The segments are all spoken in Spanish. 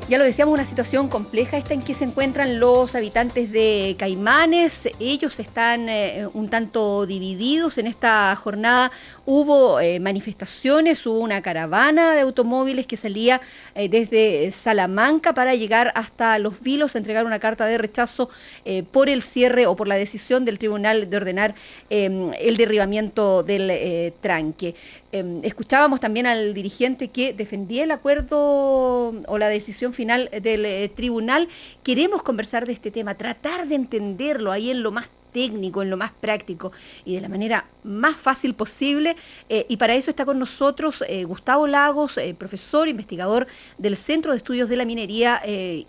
Ya lo decíamos, una situación compleja esta en que se encuentran los habitantes de Caimanes. Ellos están un tanto divididos. En esta jornada hubo manifestaciones, hubo una caravana de automóviles que salía desde Salamanca para llegar hasta Los Vilos a entregar una carta de rechazo por el cierre o por la decisión del tribunal de ordenar el derribamiento del tranque. Escuchábamos también al dirigente que defendía el acuerdo o la decisión final del tribunal. Queremos conversar de este tema, tratar de entenderlo ahí en lo más técnico, en lo más práctico y de la manera más fácil posible. Y para eso está con nosotros Gustavo Lagos, profesor, investigador del Centro de Estudios de la Minería y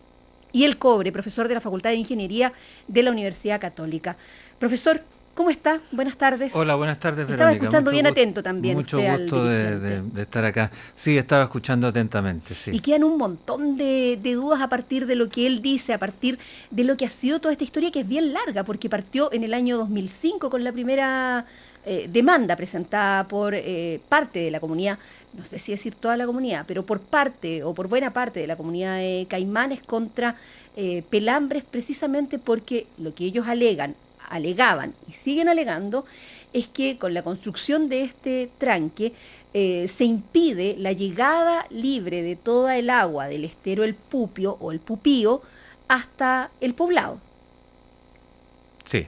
el Cobre, profesor de la Facultad de Ingeniería de la Universidad Católica. Profesor, ¿cómo está? Buenas tardes. Hola, buenas tardes, Estaba Verónica. escuchando bien atento también. Mucho gusto de estar acá. Sí, estaba escuchando atentamente, sí. Y quedan un montón de dudas a partir de lo que él dice, a partir de lo que ha sido toda esta historia, que es bien larga, porque partió en el año 2005 con la primera demanda presentada por parte de la comunidad, no sé si decir toda la comunidad, pero por parte o por buena parte de la comunidad de Caimanes contra Pelambres, precisamente porque lo que ellos alegaban y siguen alegando es que con la construcción de este tranque se impide la llegada libre de toda el agua del estero El Pupio o el Pupío hasta el poblado. Sí,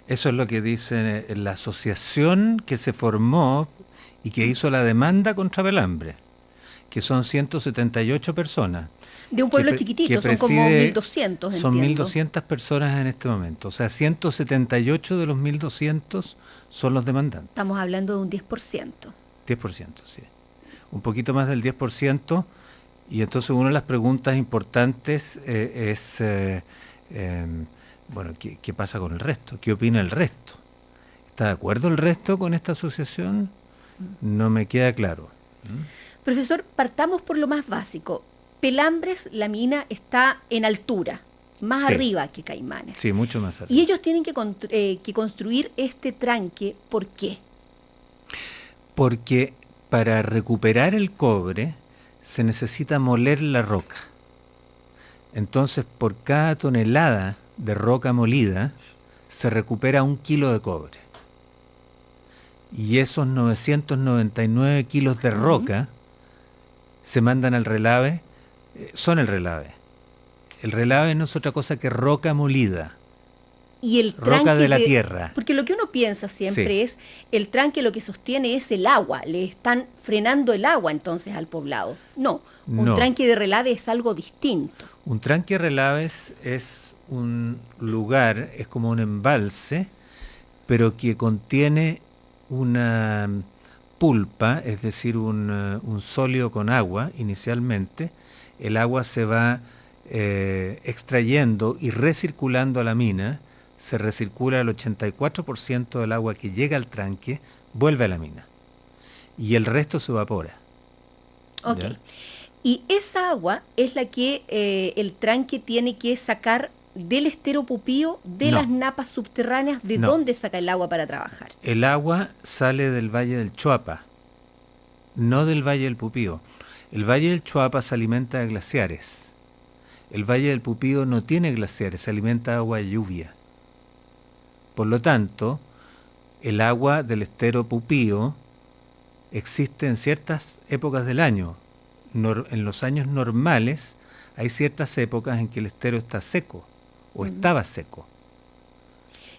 eso es lo que dice la asociación que se formó y que hizo la demanda contra Pelambres, que son 178 personas. De un pueblo chiquitito, son como 1.200, son 1.200 personas en este momento. O sea, 178 de los 1.200 son los demandantes. Estamos hablando de un 10%. 10%, sí. Un poquito más del 10%. Y entonces una de las preguntas importantes es, bueno, ¿qué pasa con el resto? ¿Qué opina el resto? ¿Está de acuerdo el resto con esta asociación? No me queda claro. Profesor, partamos por lo más básico. Pelambres, la mina está en altura, más arriba que Caimanes. Sí, mucho más arriba. Y ellos tienen que construir este tranque, ¿por qué? Porque para recuperar el cobre se necesita moler la roca. Entonces, por cada tonelada de roca molida, se recupera 1 kilo de cobre. Y esos 999 kilos de roca se mandan al relave. Son el relave. El relave no es otra cosa que roca molida. Y el roca de la tierra. Porque lo que uno piensa siempre es, el tranque lo que sostiene es el agua. Le están frenando el agua entonces al poblado. No, un tranque de relave es algo distinto. Un tranque de relaves es un lugar, es como un embalse, pero que contiene una pulpa, es decir, un sólido con agua inicialmente. El agua se va extrayendo y recirculando a la mina, se recircula el 84% del agua que llega al tranque, vuelve a la mina. Y el resto se evapora. Ok. ¿Ya? Y esa agua es la que el tranque tiene que sacar del estero Pupío, de las napas subterráneas. ¿De dónde saca el agua para trabajar? El agua sale del Valle del Choapa, no del Valle del Pupío. El Valle del Choapa se alimenta de glaciares. El Valle del Pupío no tiene glaciares, se alimenta de agua de lluvia. Por lo tanto, el agua del estero Pupío existe en ciertas épocas del año. En los años normales hay ciertas épocas en que el estero está seco o estaba seco.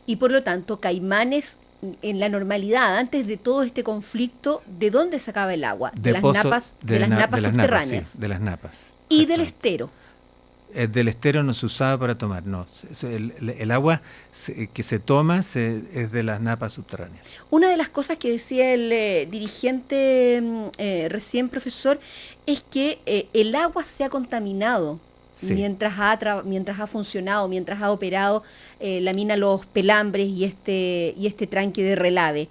Y por lo tanto, Caimanes, en la normalidad, antes de todo este conflicto, ¿de dónde sacaba el agua? De las napas subterráneas. Sí, de las napas. ¿Y del estero? Del estero no se usaba para tomar, no. El agua que se toma es de las napas subterráneas. Una de las cosas que decía el dirigente recién, profesor, es que el agua se ha contaminado mientras ha funcionado, mientras ha operado la mina Los Pelambres y este tranque de relave.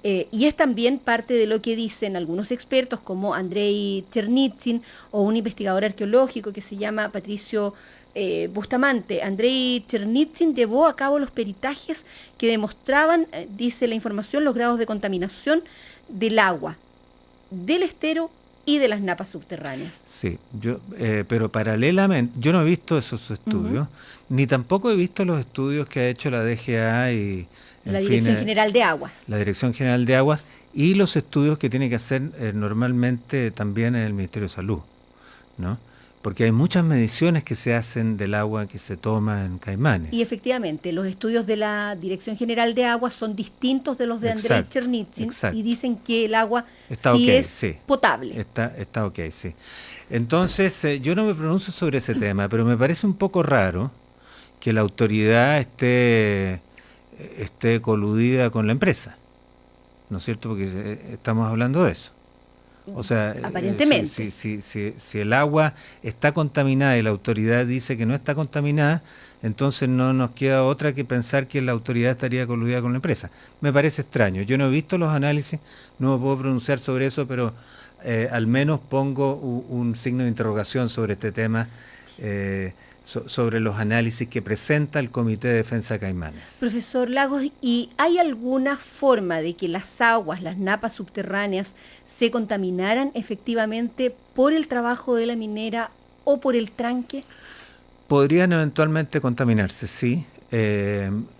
Y es también parte de lo que dicen algunos expertos como Andrei Chernitsin o un investigador arqueológico que se llama Patricio Bustamante. Andrei Chernitsin llevó a cabo los peritajes que demostraban, dice la información, los grados de contaminación del agua, del estero y de las napas subterráneas. Sí, pero paralelamente, yo no he visto esos estudios, ni tampoco he visto los estudios que ha hecho la DGA y, La Dirección General de Aguas. La Dirección General de Aguas y los estudios que tiene que hacer normalmente también en el Ministerio de Salud, ¿no? Porque hay muchas mediciones que se hacen del agua que se toma en Caimanes. Y efectivamente, los estudios de la Dirección General de Aguas son distintos de los de Andrés Chernitsin y dicen que el agua es potable. Está ok, sí. Entonces, yo no me pronuncio sobre ese tema, pero me parece un poco raro que la autoridad esté coludida con la empresa, ¿no es cierto? Porque estamos hablando de eso. O sea, aparentemente. Si el agua está contaminada y la autoridad dice que no está contaminada, entonces no nos queda otra que pensar que la autoridad estaría coludida con la empresa. Me parece extraño. Yo no he visto los análisis, no me puedo pronunciar sobre eso, pero al menos pongo un signo de interrogación sobre este tema, sobre los análisis que presenta el Comité de Defensa de Caimanes. Profesor Lagos, ¿y hay alguna forma de que las aguas, las napas subterráneas, se contaminaran efectivamente por el trabajo de la minera o por el tranque? Podrían eventualmente contaminarse, sí.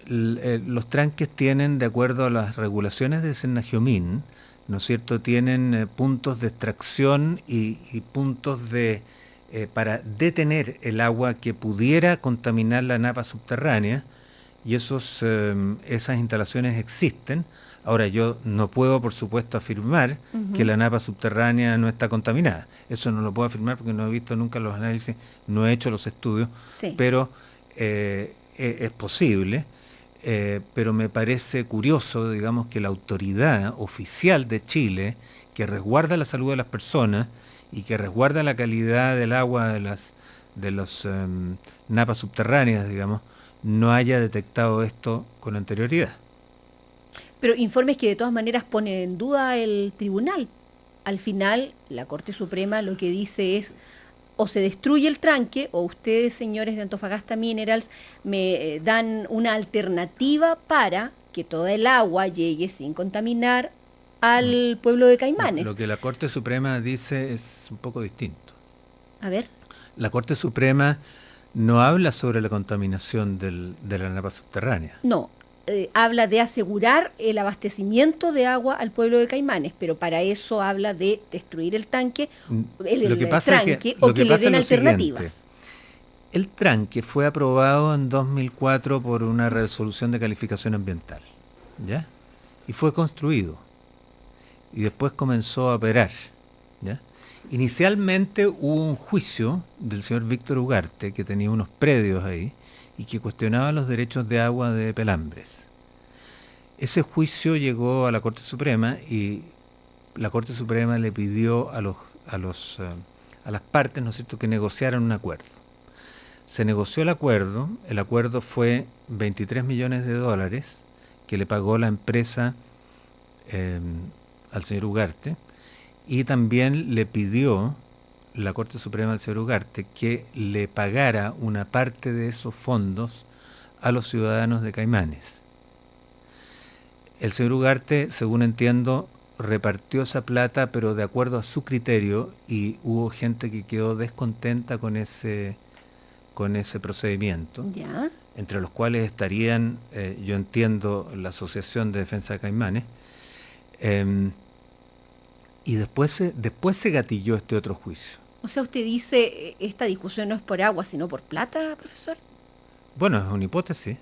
Los tranques tienen, de acuerdo a las regulaciones de Sennagiomín, ¿no es cierto?, tienen puntos de extracción y puntos para detener el agua que pudiera contaminar la napa subterránea, y esas instalaciones existen. Ahora, yo no puedo, por supuesto, afirmar que la napa subterránea no está contaminada. Eso no lo puedo afirmar porque no he visto nunca los análisis, no he hecho los estudios, pero es posible. Pero me parece curioso, digamos, que la autoridad oficial de Chile, que resguarda la salud de las personas y que resguarda la calidad del agua de las napas subterráneas, digamos, no haya detectado esto con anterioridad. Pero informes que de todas maneras ponen en duda el tribunal. Al final, la Corte Suprema lo que dice es: o se destruye el tranque, o ustedes, señores de Antofagasta Minerals, me dan una alternativa para que toda el agua llegue sin contaminar al pueblo de Caimanes. Lo que la Corte Suprema dice es un poco distinto. A ver. La Corte Suprema no habla sobre la contaminación de la napa subterránea. No, habla de asegurar el abastecimiento de agua al pueblo de Caimanes, pero para eso habla de destruir el tanque, o que le den alternativas. El tranque fue aprobado en 2004 por una resolución de calificación ambiental, ¿ya? Y fue construido. Y después comenzó a operar, ¿ya? Inicialmente hubo un juicio del señor Víctor Ugarte, que tenía unos predios ahí, y que cuestionaba los derechos de agua de Pelambres. Ese juicio llegó a la Corte Suprema y la Corte Suprema le pidió a las partes, ¿no es cierto?, que negociaran un acuerdo. Se negoció el acuerdo fue 23 millones de dólares que le pagó la empresa al señor Ugarte, y también le pidió la Corte Suprema al señor Ugarte que le pagara una parte de esos fondos a los ciudadanos de Caimanes. El señor Ugarte, según entiendo, repartió esa plata, pero de acuerdo a su criterio, y hubo gente que quedó descontenta con ese procedimiento, ¿ya?, entre los cuales estarían, yo entiendo, la Asociación de Defensa de Caimanes, y después se gatilló este otro juicio. O sea, usted dice, esta discusión no es por agua, sino por plata, profesor. Bueno, es una hipótesis,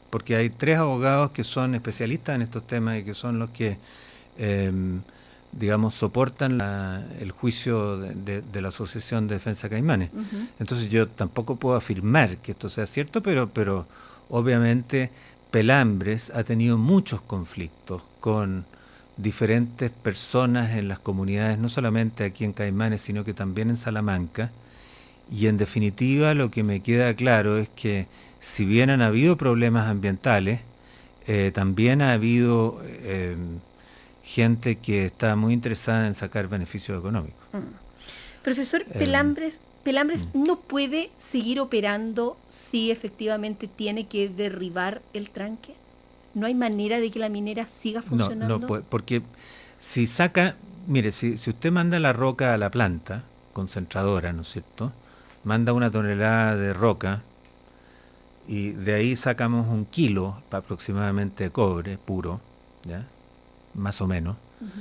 porque hay 3 abogados que son especialistas en estos temas y que son los que, digamos, soportan el juicio de la Asociación de Defensa de Caimanes. Entonces yo tampoco puedo afirmar que esto sea cierto, pero obviamente Pelambres ha tenido muchos conflictos con diferentes personas en las comunidades, no solamente aquí en Caimanes, sino que también en Salamanca, y en definitiva lo que me queda claro es que si bien han habido problemas ambientales, también ha habido gente que está muy interesada en sacar beneficios económicos. Profesor, Pelambres no puede seguir operando si efectivamente tiene que derribar el tranque. ¿No hay manera de que la minera siga funcionando? No, porque si saca, Mire, si usted manda la roca a la planta concentradora, ¿no es cierto? Manda 1 tonelada de roca y de ahí sacamos 1 kilo aproximadamente de cobre puro, ¿ya? Más o menos. Ujú.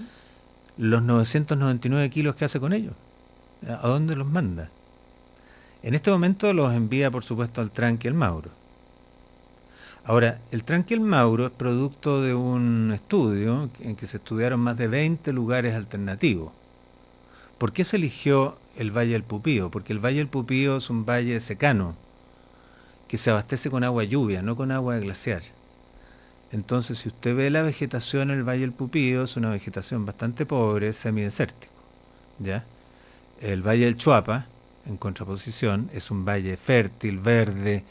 Los 999 kilos que hace con ellos, ¿a dónde los manda? En este momento los envía, por supuesto, al Tranque El Mauro. Ahora, el Tranque El Mauro es producto de un estudio en que se estudiaron más de 20 lugares alternativos. ¿Por qué se eligió el Valle del Pupío? Porque el Valle del Pupío es un valle secano, que se abastece con agua lluvia, no con agua de glaciar. Entonces, si usted ve la vegetación en el Valle del Pupío, es una vegetación bastante pobre, semidesértico, ¿ya? El Valle del Chuapa, en contraposición, es un valle fértil, verde,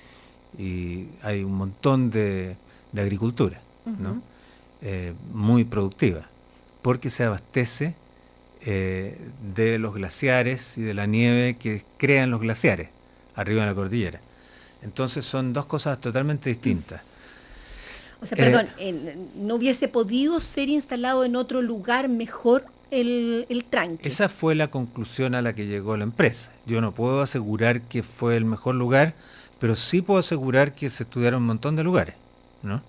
y hay un montón de agricultura, ¿no? Ujú. Muy productiva, porque se abastece de los glaciares y de la nieve que crean los glaciares arriba en la cordillera. Entonces son dos cosas totalmente distintas. O sea, Eh, perdón, ¿no hubiese podido ser instalado en otro lugar mejor el tranque? Esa fue la conclusión a la que llegó la empresa. Yo no puedo asegurar que fue el mejor lugar, pero sí puedo asegurar que se estudiaron un montón de lugares, ¿no?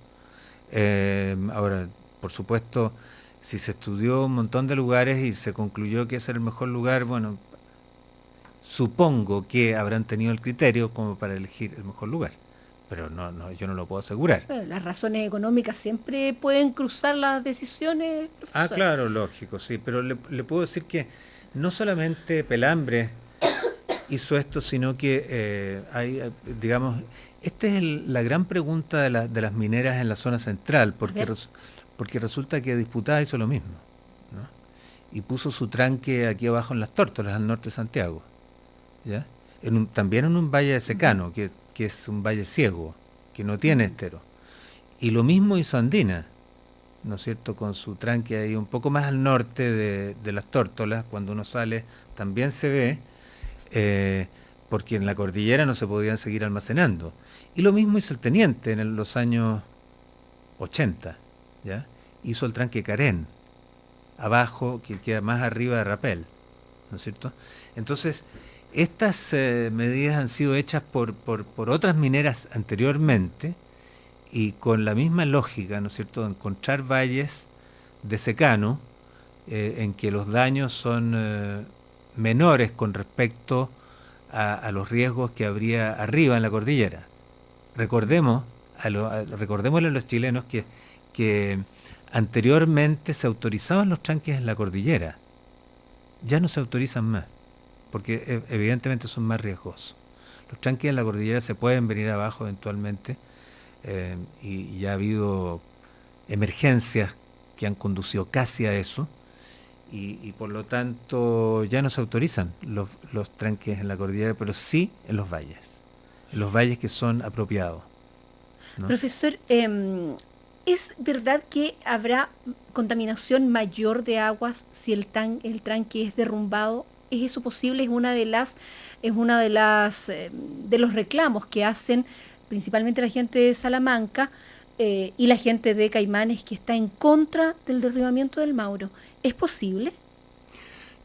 Ahora, por supuesto, si se estudió un montón de lugares y se concluyó que ese era el mejor lugar, bueno, supongo que habrán tenido el criterio como para elegir el mejor lugar, pero yo no lo puedo asegurar. Bueno, las razones económicas siempre pueden cruzar las decisiones, Ah, profesor. claro, lógico, sí, pero le puedo decir que no solamente Pelambre hizo esto, sino que digamos, esta es la gran pregunta de las mineras en la zona central, A ver, porque resulta que Disputada hizo lo mismo, ¿no? Y puso su tranque aquí abajo en Las Tórtolas, al norte de Santiago, ¿ya? También en un valle de ujú, secano, que es un valle ciego, que no tiene estero. Y lo mismo hizo Andina, ¿no es cierto?, con su tranque ahí un poco más al norte de Las Tórtolas, cuando uno sale también se ve, eh, porque en la cordillera no se podían seguir almacenando. Y lo mismo hizo el teniente en los años 80, ¿ya? Hizo el tranque Carén, abajo, que queda más arriba de Rapel, ¿no es cierto? Entonces, estas medidas han sido hechas por otras mineras anteriormente y con la misma lógica, ¿no es cierto?, de encontrar valles de secano en que los daños son menores con respecto a los riesgos que habría arriba en la cordillera. Recordemos, recordémosle a los chilenos que anteriormente se autorizaban los tranques en la cordillera, ya no se autorizan más, porque evidentemente son más riesgosos. Los tranques en la cordillera se pueden venir abajo eventualmente, y ya ha habido emergencias que han conducido casi a eso, y por lo tanto ya no se autorizan los tranques en la cordillera, pero sí en los valles que son apropiados, ¿no? profesor, ¿es verdad que habrá contaminación mayor de aguas si el tranque es derrumbado? ¿Es eso posible? Es una de los reclamos que hacen principalmente la gente de Salamanca y la gente de Caimanes que está en contra del derribamiento del Mauro. ¿Es posible?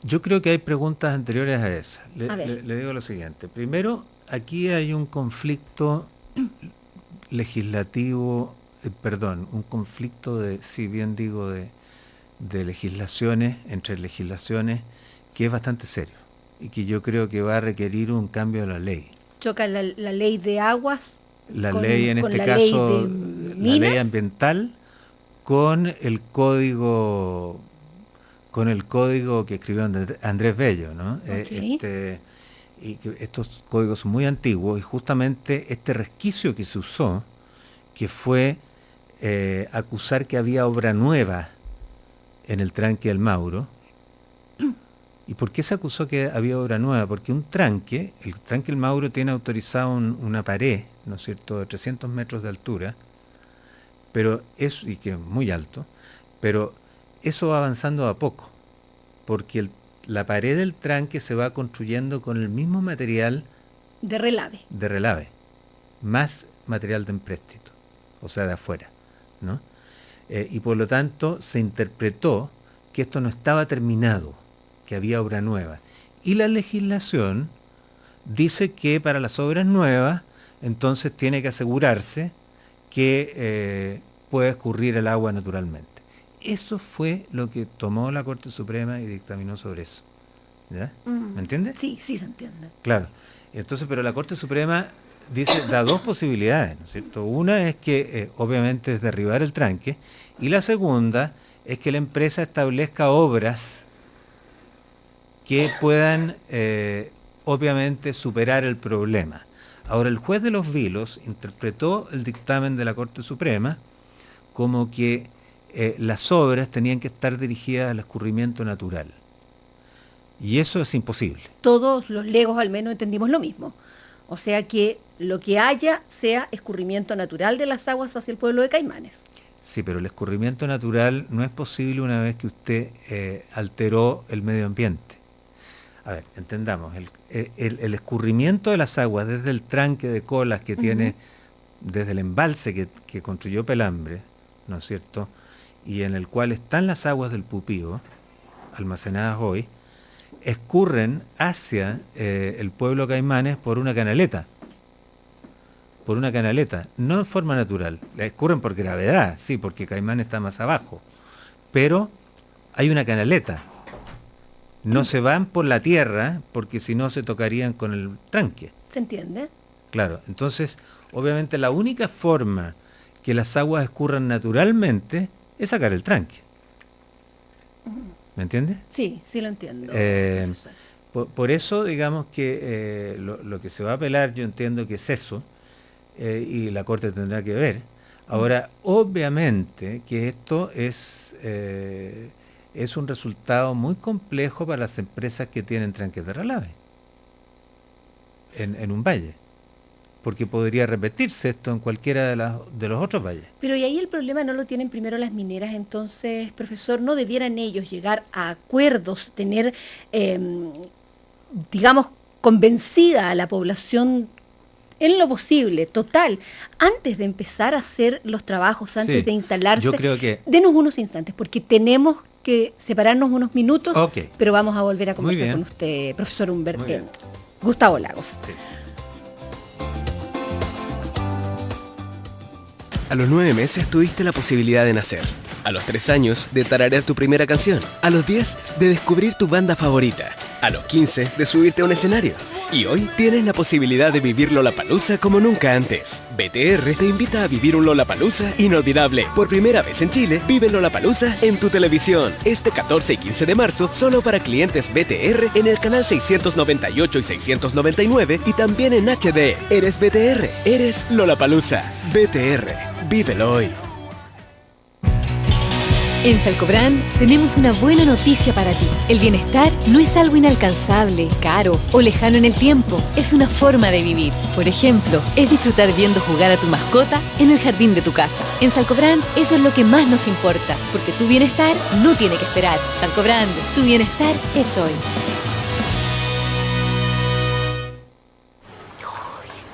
Yo creo que hay preguntas anteriores a esa. A ver. Le digo lo siguiente. Primero, aquí hay un conflicto legislativo, perdón, un conflicto si bien digo, de legislaciones, entre legislaciones, que es bastante serio y que yo creo que va a requerir un cambio de la ley. Choca la ley de aguas La ley, en con este la ley de caso, la ley minas. ambiental, con el código, con el código que escribió Andrés Bello, ¿no? Ok. Y que estos códigos son muy antiguos y justamente este resquicio que se usó, que fue acusar que había obra nueva en el tranque del Mauro. ¿Y por qué se acusó que había obra nueva? Porque el tranque del Mauro tiene autorizado una pared, ¿no es cierto?, de 300 metros de altura, pero y que es muy alto, pero eso va avanzando a poco, porque la pared del tranque se va construyendo con el mismo material De relave. de relave, más material de empréstito, o sea, de afuera, ¿no? Y por lo tanto se interpretó que esto no estaba terminado, que había obra nueva. Y la legislación dice que para las obras nuevas, entonces tiene que asegurarse que puede escurrir el agua naturalmente. Eso fue lo que tomó la Corte Suprema y dictaminó sobre eso. ¿Ya? ¿Me entiendes? Sí, sí se entiende. Claro. Entonces, pero la Corte Suprema da dos posibilidades, ¿no es cierto? Una es que obviamente es derribar el tranque, y la segunda es que la empresa establezca obras que puedan obviamente superar el problema. Ahora, el juez de Los Vilos interpretó el dictamen de la Corte Suprema como que las obras tenían que estar dirigidas al escurrimiento natural. Y eso es imposible. Todos los legos al menos entendimos lo mismo. O sea que lo que haya sea escurrimiento natural de las aguas hacia el pueblo de Caimanes. Sí, pero el escurrimiento natural no es posible una vez que usted alteró el medio ambiente. A ver, entendamos, el escurrimiento de las aguas desde el tranque de colas que tiene, desde el embalse que construyó Pelambre, ¿no es cierto?, y en el cual están las aguas del Pupío, almacenadas hoy, escurren hacia el pueblo Caimanes por una canaleta, no en forma natural, la escurren por gravedad, sí, porque Caimanes está más abajo, pero hay una canaleta. No se van por la tierra, porque si no se tocarían con el tranque. ¿Se entiende? Claro, entonces, obviamente la única forma que las aguas escurran naturalmente es sacar el tranque. ¿Me entiendes? Sí, sí lo entiendo. Por eso, digamos que lo que se va a apelar, yo entiendo que es eso, y la Corte tendrá que ver. Ahora, obviamente que esto es un resultado muy complejo para las empresas que tienen tranques de relave en un valle, porque podría repetirse esto en cualquiera de los otros valles. Pero y ahí el problema no lo tienen primero las mineras, entonces, profesor, ¿no debieran ellos llegar a acuerdos, tener, digamos, convencida a la población en lo posible, total, antes de empezar a hacer los trabajos, antes de instalarse? Yo creo que... Denos unos instantes, porque tenemos que separarnos unos minutos, okay, pero vamos a volver a conversar con usted, profesor Humberto, Gustavo Lagos. Sí. A los 9 meses tuviste la posibilidad de nacer. A los 3 años de tararear tu primera canción. A los 10 de descubrir tu banda favorita. A los 15 de subirte a un escenario. Y hoy tienes la posibilidad de vivir Lollapalooza como nunca antes. BTR te invita a vivir un Lollapalooza inolvidable. Por primera vez en Chile, vive Lollapalooza en tu televisión. Este 14 y 15 de marzo, solo para clientes BTR en el canal 698 y 699 y también en HD. Eres BTR, eres Lollapalooza. BTR, vívelo hoy. En Salcobrand tenemos una buena noticia para ti. El bienestar no es algo inalcanzable, caro o lejano en el tiempo. Es una forma de vivir. Por ejemplo, es disfrutar viendo jugar a tu mascota en el jardín de tu casa. En Salcobrand eso es lo que más nos importa, porque tu bienestar no tiene que esperar. Salcobrand, tu bienestar es hoy.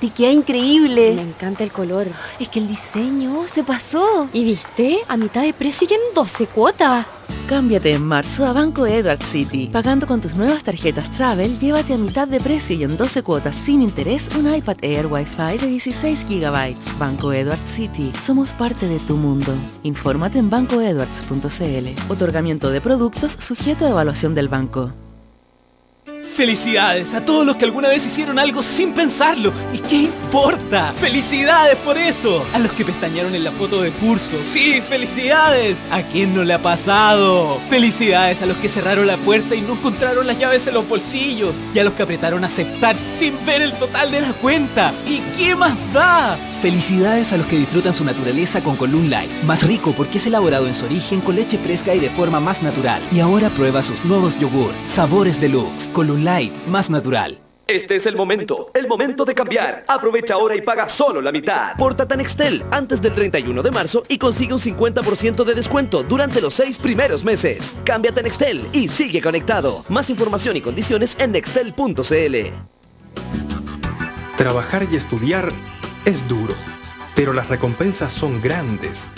Te queda increíble. Me encanta el color. Es que el diseño se pasó. ¿Y viste? A mitad de precio y en 12 cuotas. Cámbiate en marzo a Banco Edward City. Pagando con tus nuevas tarjetas Travel, llévate a mitad de precio y en 12 cuotas sin interés un iPad Air Wi-Fi de 16 GB. Banco Edward City. Somos parte de tu mundo. Infórmate en bancoedwards.cl. Otorgamiento de productos sujeto a evaluación del banco. ¡Felicidades a todos los que alguna vez hicieron algo sin pensarlo! ¿Y qué importa? ¡Felicidades por eso! A los que pestañearon en la foto de curso. ¡Sí, felicidades! ¿A quién no le ha pasado? ¡Felicidades a los que cerraron la puerta y no encontraron las llaves en los bolsillos! Y a los que apretaron aceptar sin ver el total de la cuenta. ¿Y qué más da? Felicidades a los que disfrutan su naturaleza con Column Light. Más rico porque es elaborado en su origen con leche fresca y de forma más natural. Y ahora prueba sus nuevos yogur. Sabores deluxe. Column Light, más natural. Este es el momento de cambiar. Aprovecha ahora y paga solo la mitad. Pórtate a Nextel antes del 31 de marzo y consigue un 50% de descuento durante los 6 primeros meses. Cámbiate a Nextel y sigue conectado. Más información y condiciones en nextel.cl. Trabajar y estudiar es duro, pero las recompensas son grandes.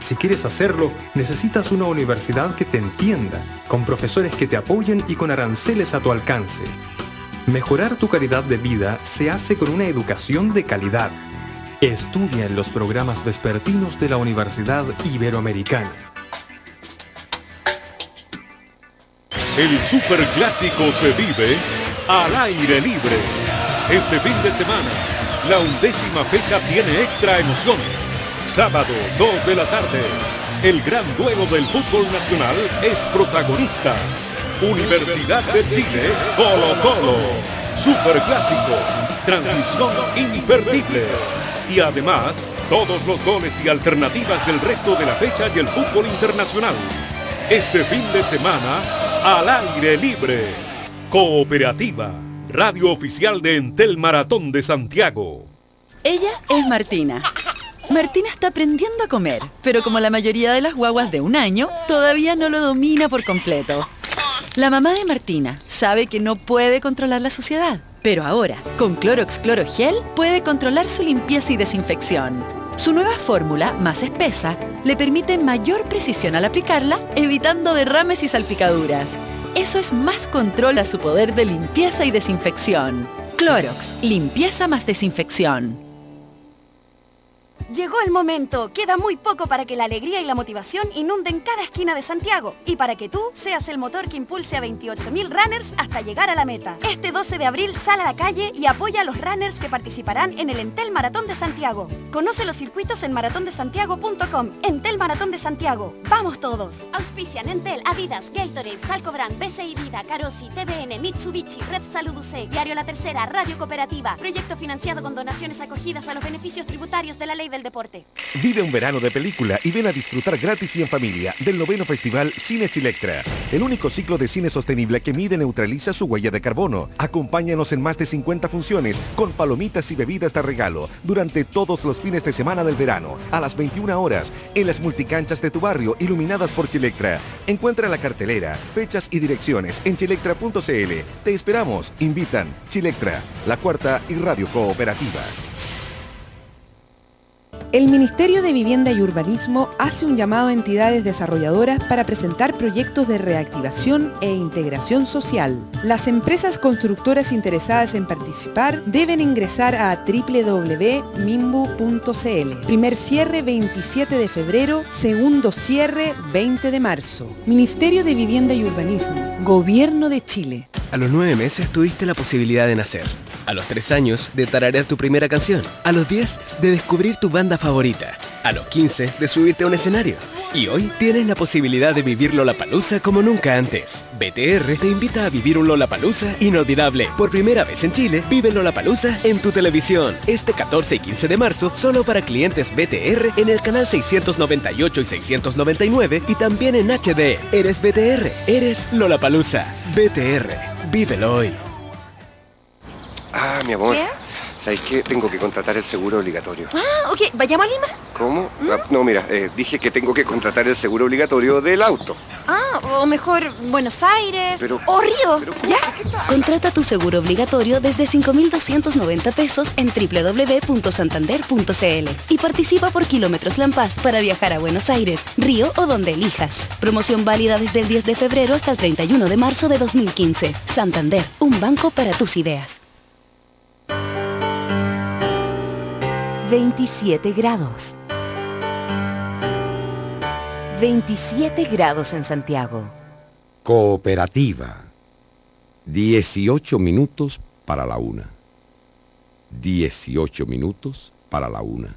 Si quieres hacerlo, necesitas una universidad que te entienda, con profesores que te apoyen y con aranceles a tu alcance. Mejorar tu calidad de vida se hace con una educación de calidad. Estudia en los programas vespertinos de la Universidad Iberoamericana. El Superclásico se vive al aire libre. Este fin de semana, la 11ª fecha tiene extra emociones. Sábado, 2 de la tarde, el gran duelo del fútbol nacional es protagonista. Universidad de Chile, Colo-Colo. Superclásico, transmisión imperdible. Y además, todos los goles y alternativas del resto de la fecha y el fútbol internacional. Este fin de semana, al aire libre. Cooperativa, radio oficial de Entel Maratón de Santiago. Ella es Martina. Martina está aprendiendo a comer, pero como la mayoría de las guaguas de 1 año, todavía no lo domina por completo. La mamá de Martina sabe que no puede controlar la suciedad, pero ahora, con Clorox Cloro Gel, puede controlar su limpieza y desinfección. Su nueva fórmula, más espesa, le permite mayor precisión al aplicarla, evitando derrames y salpicaduras. Eso es más control a su poder de limpieza y desinfección. Clorox, limpieza más desinfección. Llegó el momento. Queda muy poco para que la alegría y la motivación inunden cada esquina de Santiago y para que tú seas el motor que impulse a 28.000 runners hasta llegar a la meta. Este 12 de abril sal a la calle y apoya a los runners que participarán en el Entel Maratón de Santiago. Conoce los circuitos en maratondesantiago.com. Entel Maratón de Santiago. ¡Vamos todos! Auspician Entel, Adidas, Gatorade, Salcobran, BCI Vida, Carosi, TVN, Mitsubishi, Red Salud UC, Diario La Tercera, Radio Cooperativa. Proyecto financiado con donaciones acogidas a los beneficios tributarios de la Ley del Deporte. Vive un verano de película y ven a disfrutar gratis y en familia del 9º Festival Cine Chilectra, el único ciclo de cine sostenible que mide y neutraliza su huella de carbono. Acompáñanos en más de 50 funciones con palomitas y bebidas de regalo durante todos los fines de semana del verano a las 21 horas en las multicanchas de tu barrio iluminadas por Chilectra. Encuentra la cartelera, fechas y direcciones en chilectra.cl. Te esperamos. Invitan Chilectra, La Cuarta y Radio Cooperativa. El Ministerio de Vivienda y Urbanismo hace un llamado a entidades desarrolladoras para presentar proyectos de reactivación e integración social. Las empresas constructoras interesadas en participar deben ingresar a www.mimbu.cl. Primer cierre 27 de febrero, segundo cierre 20 de marzo. Ministerio de Vivienda y Urbanismo, Gobierno de Chile. A los 9 meses tuviste la posibilidad de nacer. A los 3 años de tararear tu primera canción. A los 10 de descubrir tu banda favorita. A los 15 de subirte a un escenario. Y hoy tienes la posibilidad de vivir Lollapalooza como nunca antes. BTR te invita a vivir un Lollapalooza inolvidable. Por primera vez en Chile, vive Lollapalooza en tu televisión. Este 14 y 15 de marzo, solo para clientes BTR en el canal 698 y 699 y también en HD. Eres BTR, eres Lollapalooza. BTR, vívelo hoy. Ah, mi amor. ¿Qué? ¿Sabes qué? Tengo que contratar el seguro obligatorio. Ah, ok. ¿Vayamos a Lima? ¿Cómo? Ah, no, mira, dije que tengo que contratar el seguro obligatorio del auto. Ah, o mejor Buenos Aires Pero- o Río. ¿Ya? Contrata tu seguro obligatorio desde 5.290 pesos en www.santander.cl y participa por kilómetros Lampaz para viajar a Buenos Aires, Río o donde elijas. Promoción válida desde el 10 de febrero hasta el 31 de marzo de 2015. Santander, un banco para tus ideas. 27 grados. 27 grados en Santiago. Cooperativa. 18 minutos para la 1. 18 minutos para la 1.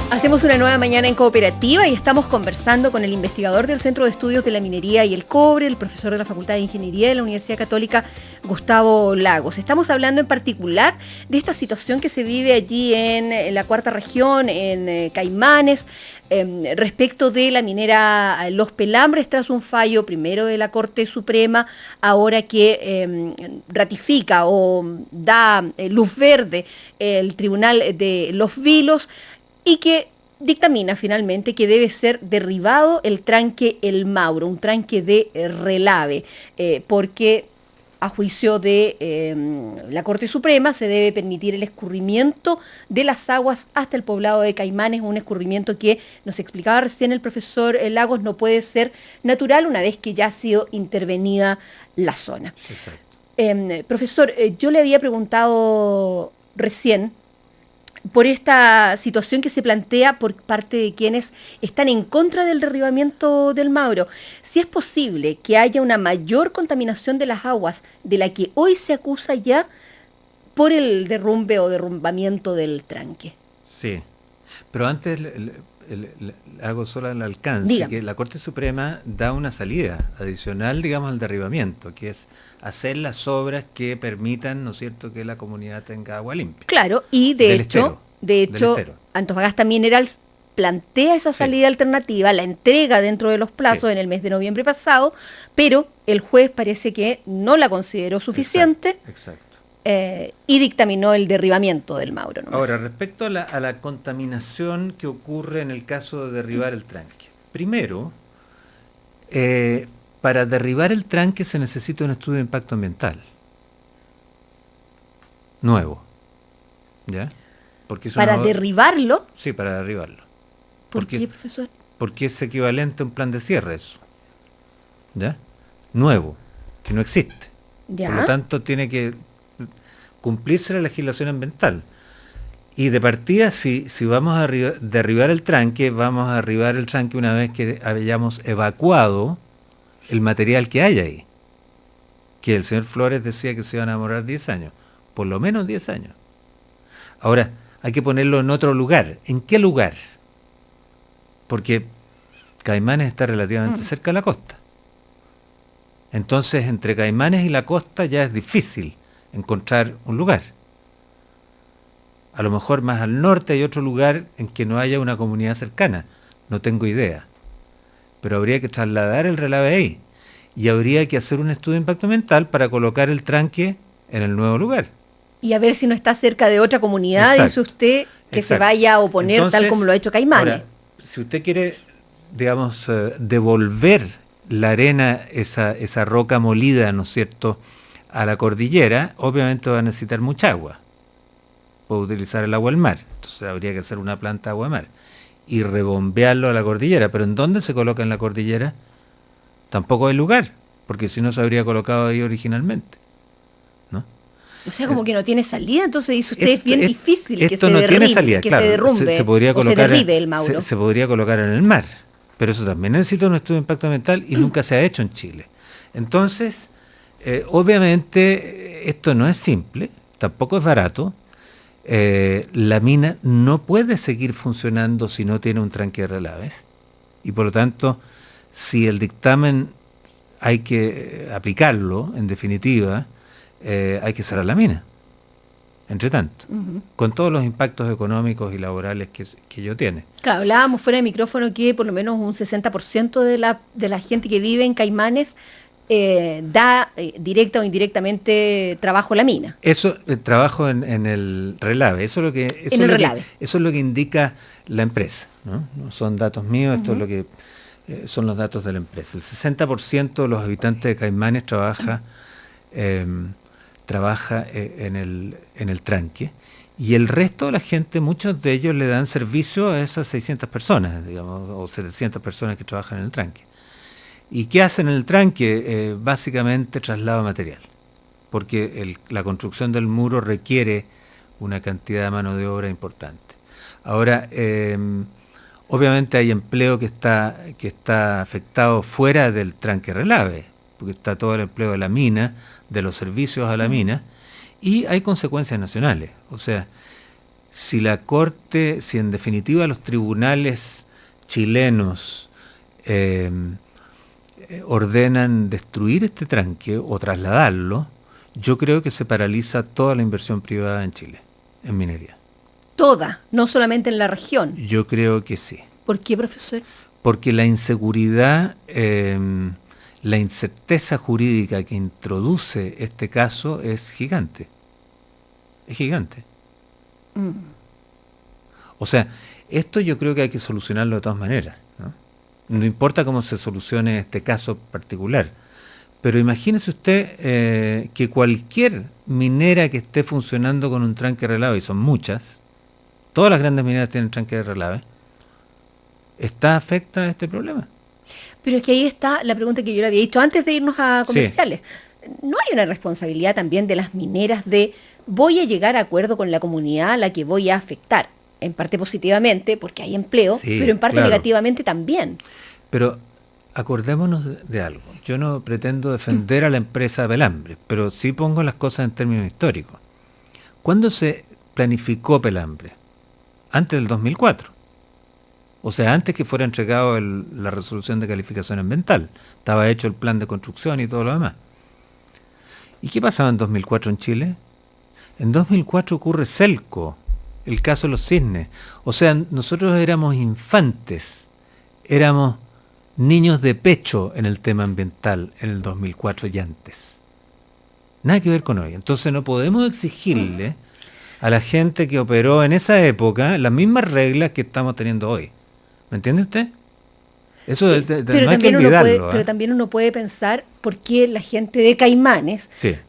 Hacemos una nueva mañana en Cooperativa y estamos conversando con el investigador del Centro de Estudios de la Minería y el Cobre, el profesor de la Facultad de Ingeniería de la Universidad Católica, Gustavo Lagos. Estamos hablando en particular de esta situación que se vive allí en la cuarta región, en Caimanes, respecto de la minera Los Pelambres, tras un fallo primero de la Corte Suprema, ahora que ratifica o da luz verde el Tribunal de Los Vilos, y que dictamina finalmente que debe ser derribado el tranque El Mauro, un tranque de relave, porque a juicio de la Corte Suprema, se debe permitir el escurrimiento de las aguas hasta el poblado de Caimanes, un escurrimiento que nos explicaba recién el profesor Lagos, no puede ser natural una vez que ya ha sido intervenida la zona. Exacto. Profesor, yo le había preguntado recién por esta situación que se plantea por parte de quienes están en contra del derribamiento del Mauro. Si es posible que haya una mayor contaminación de las aguas de la que hoy se acusa ya por el derrumbe o derrumbamiento del tranque. Sí, pero antes hago solo el alcance, Dígame. que la Corte Suprema da una salida adicional, digamos, al derribamiento, que es hacer las obras que permitan, ¿no es cierto?, que la comunidad tenga agua limpia. Claro, y de hecho, estero. Antofagasta Minerals plantea esa salida alternativa, la entrega dentro de los plazos en el mes de noviembre pasado, pero el juez parece que no la consideró suficiente. Exacto. Y dictaminó el derribamiento del Mauro. Nomás. Ahora, respecto a la contaminación que ocurre en el caso de derribar el tranque. Primero, para derribar el tranque se necesita un estudio de impacto ambiental. Nuevo. ¿Ya? Porque eso ¿Para derribarlo? Sí, para derribarlo. ¿Por qué, profesor? Porque es equivalente a un plan de cierre eso. ¿Ya? Nuevo, que no existe. ¿Ya? Por lo tanto, tiene que cumplirse la legislación ambiental. Y de partida, si vamos a derribar el tranque, vamos a derribar el tranque una vez que hayamos evacuado el material que hay ahí. Que el señor Flores decía que se iban a demorar 10 años. Por lo menos 10 años. Ahora, hay que ponerlo en otro lugar. ¿En qué lugar? Porque Caimanes está relativamente cerca de la costa. Entonces, entre Caimanes y la costa ya es difícil encontrar un lugar. A lo mejor más al norte hay otro lugar en que no haya una comunidad cercana. No tengo idea. Pero habría que trasladar el relave ahí. Y habría que hacer un estudio de impacto ambiental para colocar el tranque en el nuevo lugar. Y a ver si no está cerca de otra comunidad, dice usted, que se vaya a oponer. Entonces, tal como lo ha hecho Caimanes. Ahora, si usted quiere, digamos, devolver la arena, esa roca molida, ¿no es cierto?, a la cordillera, obviamente va a necesitar mucha agua. Puede utilizar el agua del mar. Entonces habría que hacer una planta de agua de mar y rebombearlo a la cordillera. ¿Pero en dónde se coloca en la cordillera? Tampoco hay lugar, porque si no se habría colocado ahí originalmente. ¿No? O sea, como que no tiene salida, entonces dice usted, es bien difícil que se derribe, que se derrumbe se podría colocar, o se derribe el Mauro. Se podría colocar en el mar, pero eso también necesita un estudio de impacto ambiental y nunca se ha hecho en Chile. Entonces, obviamente, esto no es simple, tampoco es barato. La mina no puede seguir funcionando si no tiene un tranque de relaves. Y por lo tanto, si el dictamen hay que aplicarlo, en definitiva, hay que cerrar la mina, entre tanto, con todos los impactos económicos y laborales que ello tiene. Claro, hablábamos fuera de micrófono que por lo menos un 60% de la gente que vive en Caimanes da directa o indirectamente trabajo a la mina. Eso, el trabajo en el relave, eso es lo que indica la empresa, ¿no? No son datos míos, esto es lo que son los datos de la empresa. El 60% de los habitantes de Caimanes trabaja en el tranque, y el resto de la gente, muchos de ellos le dan servicio a esas 600 personas, digamos, o 700 personas que trabajan en el tranque. ¿Y qué hacen en el tranque? Básicamente traslado de material, porque la construcción del muro requiere una cantidad de mano de obra importante. Ahora, obviamente hay empleo que está afectado fuera del tranque relave, porque está todo el empleo de la mina, de los servicios a la mina, y hay consecuencias nacionales. O sea, si la Corte, si en definitiva los tribunales chilenos ordenan destruir este tranque o trasladarlo, yo creo que se paraliza toda la inversión privada en Chile, en minería. Toda, no solamente en la región. Yo creo que sí. ¿Por qué, profesor? Porque la inseguridad, la incerteza jurídica que introduce este caso es gigante. Es gigante. O sea, esto yo creo que hay que solucionarlo de todas maneras, ¿no? No importa cómo se solucione este caso particular, Pero imagínese usted que cualquier minera que esté funcionando con un tranque de relave, y son muchas, todas las grandes mineras tienen tranque de relave, ¿está afecta a este problema? Pero es que ahí está la pregunta que yo le había dicho antes de irnos a comerciales. Sí. ¿No hay una responsabilidad también de las mineras de voy a llegar a acuerdo con la comunidad a la que voy a afectar? En parte positivamente, porque hay empleo, sí, pero en parte negativamente también. Pero acordémonos de algo. Yo no pretendo defender a la empresa Pelambre, pero sí pongo las cosas en términos históricos. ¿Cuándo se planificó Pelambre? Antes del 2004. O sea, antes que fuera entregado la resolución de calificación ambiental. Estaba hecho el plan de construcción y todo lo demás. ¿Y qué pasaba en 2004 en Chile? En 2004 ocurre Celco, el caso de los cisnes. O sea, nosotros éramos infantes, éramos niños de pecho en el tema ambiental en el 2004 y antes. Nada que ver con hoy. Entonces no podemos exigirle a la gente que operó en esa época las mismas reglas que estamos teniendo hoy. ¿Me entiende usted? Eso sí, no hay que olvidarlo. Pero también uno puede pensar por qué la gente de Caimanes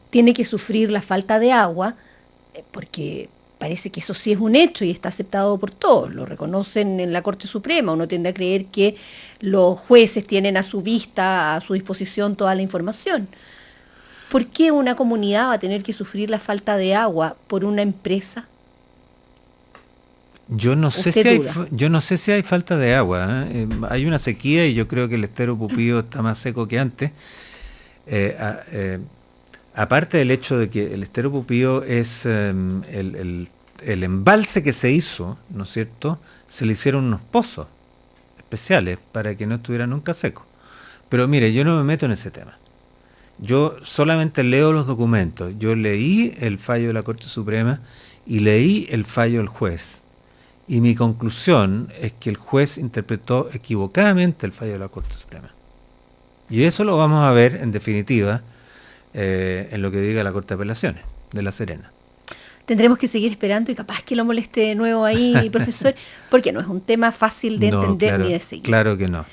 tiene que sufrir la falta de agua, porque parece que eso sí es un hecho y está aceptado por todos, lo reconocen en la Corte Suprema. Uno tiende a creer que los jueces tienen a su vista, a su disposición toda la información. ¿Por qué una comunidad va a tener que sufrir la falta de agua por una empresa? Yo no sé si hay falta de agua. Hay una sequía y yo creo que el estero Pupío está más seco que antes. Aparte del hecho de que el estero Pupío es el embalse que se hizo, ¿no es cierto? Se le hicieron unos pozos especiales para que no estuviera nunca seco. Pero mire, yo no me meto en ese tema. Yo solamente leo los documentos. Yo leí el fallo de la Corte Suprema y leí el fallo del juez. Y mi conclusión es que el juez interpretó equivocadamente el fallo de la Corte Suprema. Y eso lo vamos a ver, en definitiva, en lo que diga la Corte de Apelaciones de La Serena. Tendremos que seguir esperando y capaz que lo moleste de nuevo ahí, profesor, porque no es un tema fácil de entender ni de seguir. Claro que no.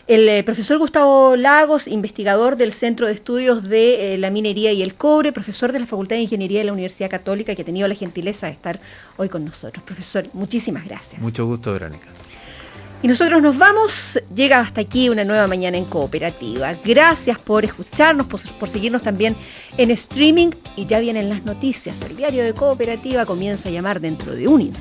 El profesor Gustavo Lagos, investigador del Centro de Estudios de la Minería y el Cobre, profesor de la Facultad de Ingeniería de la Universidad Católica, que ha tenido la gentileza de estar hoy con nosotros. Profesor, muchísimas gracias. Mucho gusto, Verónica. Y nosotros nos vamos. Llega hasta aquí una nueva mañana en Cooperativa. Gracias por escucharnos, por seguirnos también en streaming. Y ya vienen las noticias. El diario de Cooperativa comienza a llamar dentro de un instante.